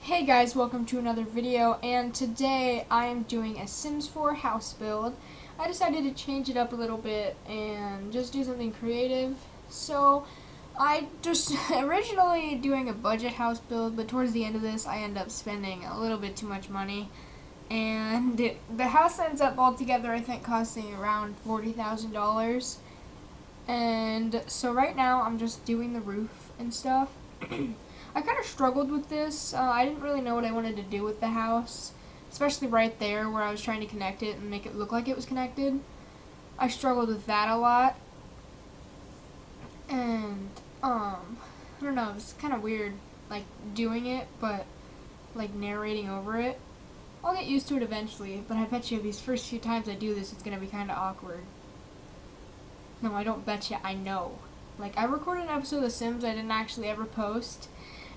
Hey guys, welcome to another video, and today I am doing a Sims 4 house build. I decided to change it up a little bit and just do something creative. So I just originally doing a budget house build, but towards the end of this I end up spending a little bit too much money. And the house ends up altogether I think costing around $40,000. And so right now I'm just doing the roof and stuff. I kind of struggled with this. I didn't really know what I wanted to do with the house, especially right there where I was trying to connect it and make it look like it was connected. I struggled with that a lot. And, I don't know, it's kind of weird, like, doing it, but, like, narrating over it. I'll get used to it eventually, but I bet you these first few times I do this, it's going to be kind of awkward. No, I don't bet you, I know. Like, I recorded an episode of The Sims I didn't actually ever post,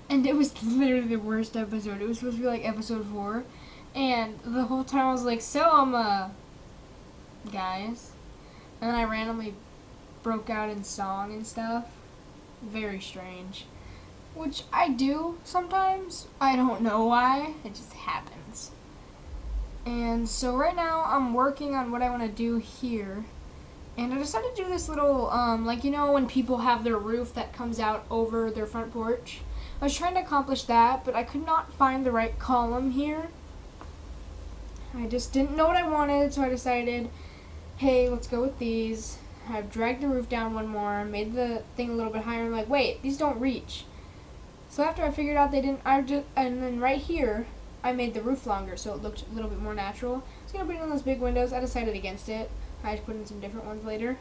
and it was literally the worst episode. It was supposed to be like episode 4. And the whole time I was like, guys. And then I randomly broke out in song and stuff. Very strange. Which I do sometimes. I don't know why. It just happens. And so right now I'm working on what I want to do here. And I decided to do this little, like, you know when people have their roof that comes out over their front porch? I was trying to accomplish that, but I could not find the right column here. I just didn't know what I wanted, so I decided, hey, let's go with these. I've dragged the roof down one more, made the thing a little bit higher, and I'm like, wait, these don't reach. So after I figured out they didn't, and then right here, I made the roof longer, so it looked a little bit more natural. I was going to put in those big windows. I decided against it. I just put in some different ones later.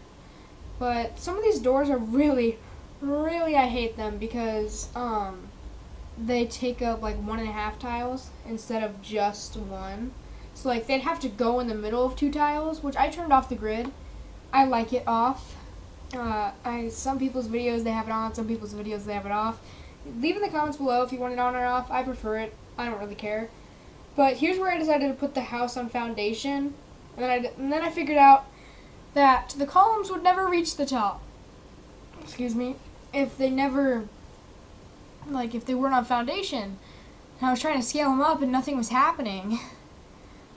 But some of these doors are really, I hate them because they take up like 1.5 tiles instead of just one. So like they'd have to go in the middle of 2 tiles, which I turned off the grid. I like it off. Some people's videos they have it on, some people's videos they have it off. Leave in the comments below if you want it on or off. I prefer it. I don't really care. But here's where I decided to put the house on foundation. And then I figured out that the columns would never reach the top. Excuse me. If they never, like, if they weren't on foundation. And I was trying to scale them up and nothing was happening.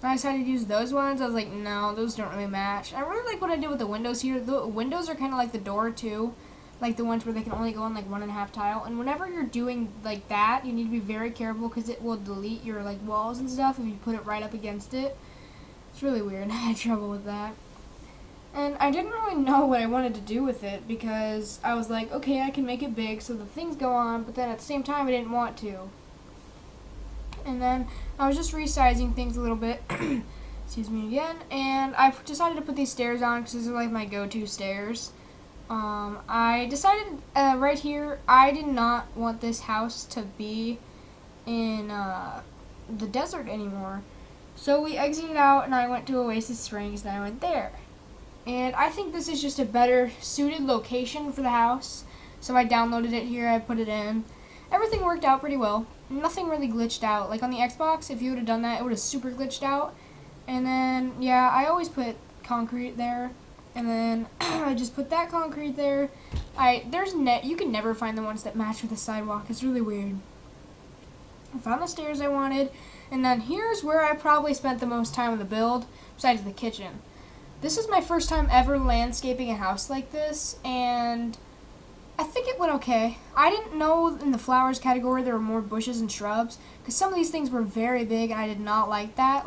And I decided to use those ones. I was like, no, those don't really match. I really like what I did with the windows here. The windows are kind of like the door, too. Like the ones where they can only go on, like, 1.5 tile. And whenever you're doing, like, that, you need to be very careful because it will delete your, like, walls and stuff if you put it right up against it. It's really weird. I had trouble with that. And I didn't really know what I wanted to do with it because I was like, okay, I can make it big so the things go on, but then at the same time I didn't want to. And then I was just resizing things a little bit. Excuse me again. And I decided to put these stairs on because these are like my go-to stairs. I decided right here, I did not want this house to be in the desert anymore. So we exited out and I went to Oasis Springs and I went there. And I think this is just a better suited location for the house. So I downloaded it here, I put it in. Everything worked out pretty well. Nothing really glitched out. Like on the Xbox, if you would have done that, it would have super glitched out. And then, yeah, I always put concrete there. And then I just put that concrete there. You can never find the ones that match with the sidewalk. It's really weird. I found the stairs I wanted. And then here's where I probably spent the most time in the build, besides the kitchen. This is my first time ever landscaping a house like this, and I think it went okay. I didn't know in the flowers category there were more bushes and shrubs, because some of these things were very big, and I did not like that,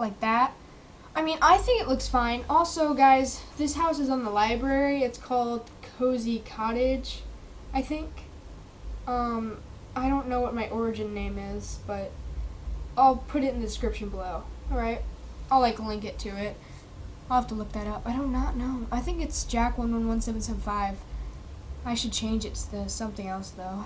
I mean, I think it looks fine. Also, guys, this house is on the library. It's called Cottage, I think. I don't know what my origin name is, but I'll put it in the description below. Alright? I'll link it to it. I'll have to look that up. I do not know. I think it's Jack111775. I should change it to something else though.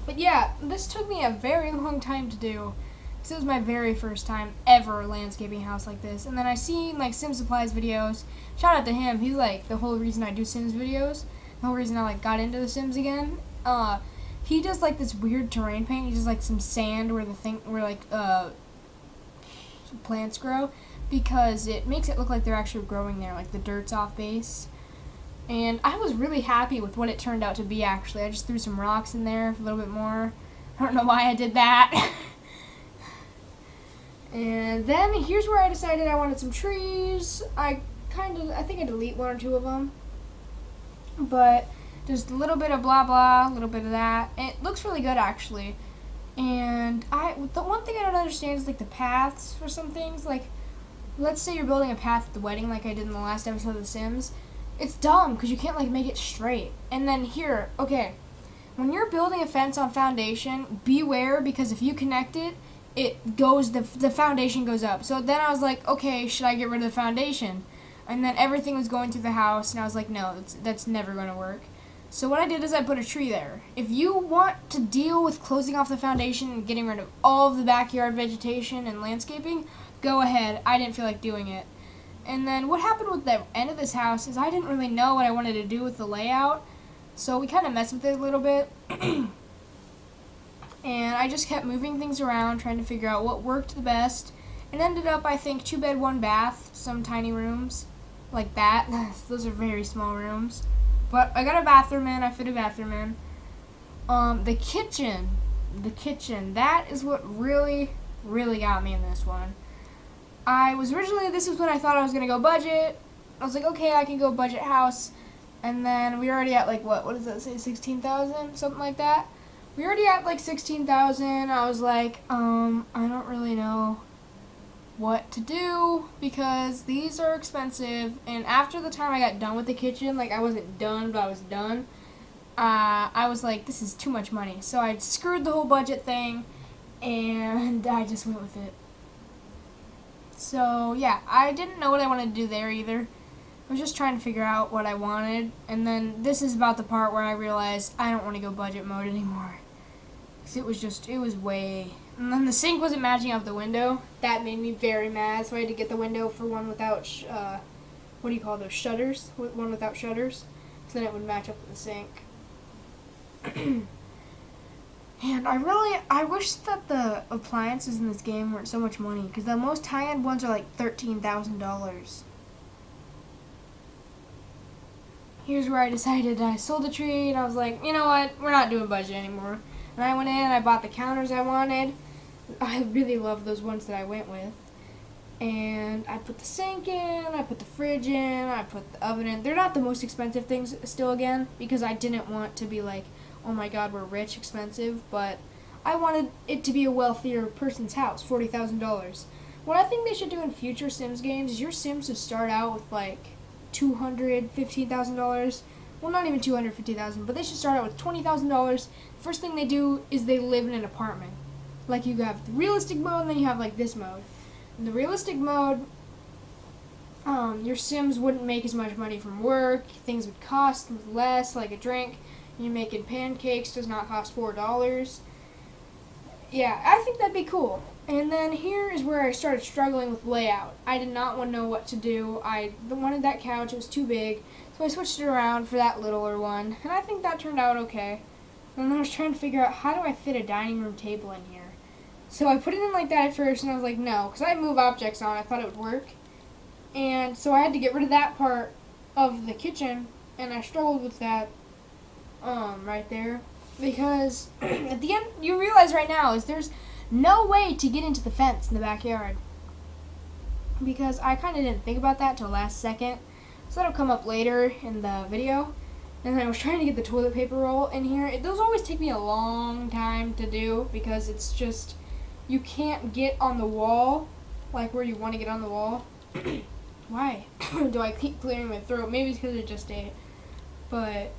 But yeah, this took me a very long time to do. This was my very first time ever landscaping a house like this. And then I seen like Sim Supplies videos. Shout out to him. He's like the whole reason I do Sims videos. The whole reason I got into the Sims again. He does like this weird terrain paint. He does like some sand where plants grow because it makes it look like they're actually growing there, like the dirt's off base. And I was really happy with what it turned out to be actually. I just threw some rocks in there a little bit more. I don't know why I did that. And then here's where I decided I wanted some trees. I think I delete one or two of them. But just a little bit of blah blah, a little bit of that. It looks really good actually. And the one thing I don't understand is like the paths for some things. Like, let's say you're building a path at the wedding like I did in the last episode of The Sims. It's dumb because you can't like make it straight. And then here, okay, when you're building a fence on foundation, beware because if you connect it, the foundation goes up. So then I was like, okay, should I get rid of the foundation? And then everything was going through the house, and I was like, no, that's never going to work. So what I did is I put a tree there. If you want to deal with closing off the foundation and getting rid of all of the backyard vegetation and landscaping, go ahead. I didn't feel like doing it. And then what happened with the end of this house is I didn't really know what I wanted to do with the layout. So we kind of messed with it a little bit. And I just kept moving things around, trying to figure out what worked the best. And ended up, I think, 2 bed, 1 bath, some tiny rooms like that. Those are very small rooms. But I got a bathroom in. I fit a bathroom in. The kitchen, that is what really, really got me in this one. This is when I thought I was going to go budget. I was like, okay, I can go budget house. And then we already at like, what does that say, 16,000? Something like that. We already at like 16,000. I was like, I don't really know what to do because these are expensive. And after the time I got done with the kitchen, like I wasn't done, but I was done. I was like, this is too much money. So I screwed the whole budget thing and I just went with it. So yeah, I didn't know what I wanted to do there either. I was just trying to figure out what I wanted. And then this is about the part where I realized I don't want to go budget mode anymore. Because it was way... And then the sink wasn't matching up the window. That made me very mad. So I had to get the window for one without, what do you call those, shutters? One without shutters. So then it would match up with the sink. And I wish that the appliances in this game weren't so much money. Because the most high-end ones are like $13,000. Here's where I decided I sold a tree. And I was like, you know what? We're not doing budget anymore. And I went in and I bought the counters I wanted. I really love those ones that I went with. And I put the sink in, I put the fridge in, I put the oven in. They're not the most expensive things still again, because I didn't want to be like, oh my god, we're rich expensive, but I wanted it to be a wealthier person's house, $40,000. What I think they should do in future Sims games is your Sims should start out with like $215,000. Well, not even $250,000, but they should start out with $20,000. First thing they do is they live in an apartment. Like you have the realistic mode, and then you have like this mode. In the realistic mode, your Sims wouldn't make as much money from work. Things would cost less, like a drink. You're making pancakes does not cost $4. Yeah, I think that'd be cool. And then here is where I started struggling with layout. I did not want to know what to do. I wanted that couch. It was too big. So I switched it around for that littler one. And I think that turned out okay. And then I was trying to figure out how do I fit a dining room table in here. So I put it in like that at first, and I was like, no. Because I move objects on. I thought it would work. And so I had to get rid of that part of the kitchen. And I struggled with that right there. Because at the end, you realize right now is there's no way to get into the fence in the backyard. Because I kind of didn't think about that till last second. So that'll come up later in the video. And I was trying to get the toilet paper roll in here. Those always take me a long time to do because it's just, you can't get on the wall, like where you want to get on the wall. Why do I keep clearing my throat? Maybe it's because I just ate. But,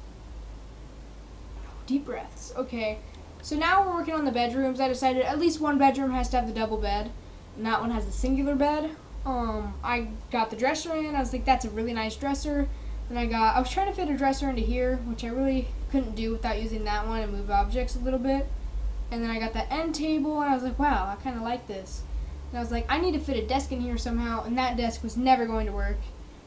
deep breaths. Okay, so now we're working on the bedrooms. I decided at least one bedroom has to have the double bed, and that one has the singular bed. I got the dresser in. I was like, that's a really nice dresser. Then I was trying to fit a dresser into here, which I really couldn't do without using that one and move objects a little bit. And then I got that end table, and I was like, wow, I kind of like this. And I was like, I need to fit a desk in here somehow, and that desk was never going to work.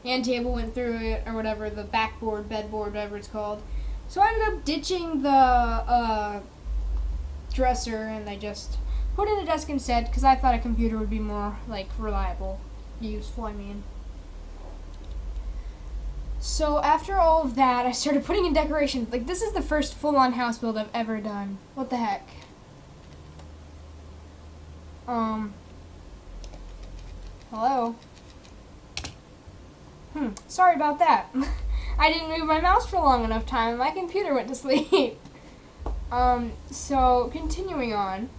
The end table went through it, or whatever, the backboard, bedboard, whatever it's called. So I ended up ditching the dresser, and I just put in a desk instead, because I thought a computer would be more, like, reliable. Useful, I mean. So after all of that, I started putting in decorations. Like, this is the first full-on house build I've ever done. What the heck? Hello? Sorry about that. I didn't move my mouse for long enough time. My computer went to sleep. So, continuing on.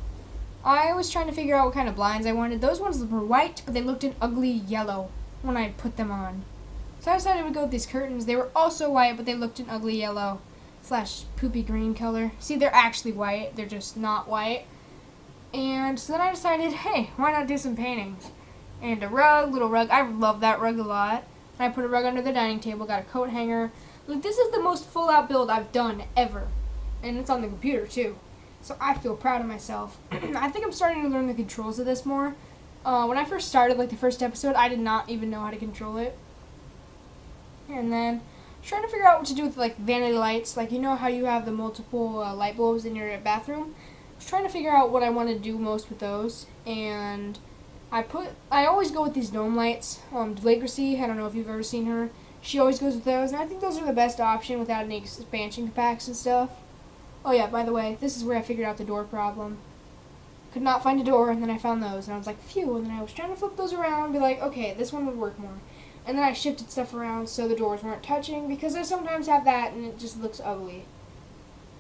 I was trying to figure out what kind of blinds I wanted. Those ones were white, but they looked an ugly yellow when I put them on. So I decided I would go with these curtains. They were also white, but they looked an ugly yellow / poopy green color. See, they're actually white. They're just not white. And so then I decided, hey, why not do some paintings? And a rug, little rug. I love that rug a lot. And I put a rug under the dining table, got a coat hanger. Look, this is the most full out build I've done ever. And it's on the computer too. So I feel proud of myself. I think I'm starting to learn the controls of this more. When I first started, like the first episode, I did not even know how to control it. And then trying to figure out what to do with like vanity lights. Like, you know how you have the multiple light bulbs in your bathroom? I was trying to figure out what I want to do most with those. And I always go with these dome lights. Delagracy, I don't know if you've ever seen her. She always goes with those, and I think those are the best option without any expansion packs and stuff. Oh yeah, by the way, this is where I figured out the door problem. Could not find a door, and then I found those, and I was like, phew, and then I was trying to flip those around and be like, okay, this one would work more. And then I shifted stuff around so the doors weren't touching, because I sometimes have that, and it just looks ugly.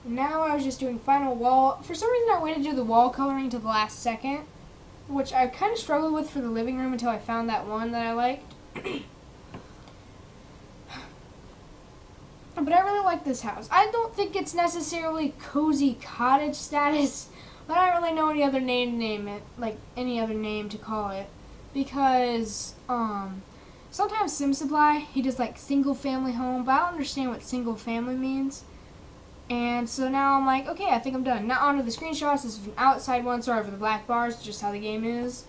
Now I was just doing final wall. For some reason, I waited to do the wall coloring to the last second, which I kind of struggled with for the living room until I found that one that I liked. But I really like this house. I don't think it's necessarily cozy cottage status, but I don't really know any other name to name it, like any other name to call it, because sometimes Sim Supply, he does like single family home, but I don't understand what single family means. And so now I'm like, okay, I think I'm done. Now onto the screenshots. This is an outside one. Sorry for the black bars, just how the game is.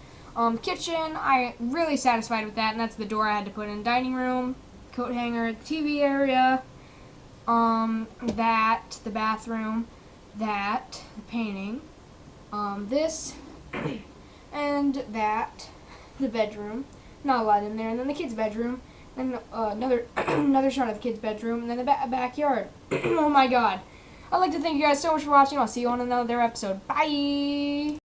Kitchen, I'm really satisfied with that, and that's the door I had to put in. Dining room, coat hanger, TV area, that, the bathroom, that, the painting, this, and that, the bedroom. Not a lot in there. And then the kids' bedroom, and another shot of the kids' bedroom, and then the backyard. Oh my god. I'd like to thank you guys so much for watching. I'll see you on another episode. Bye!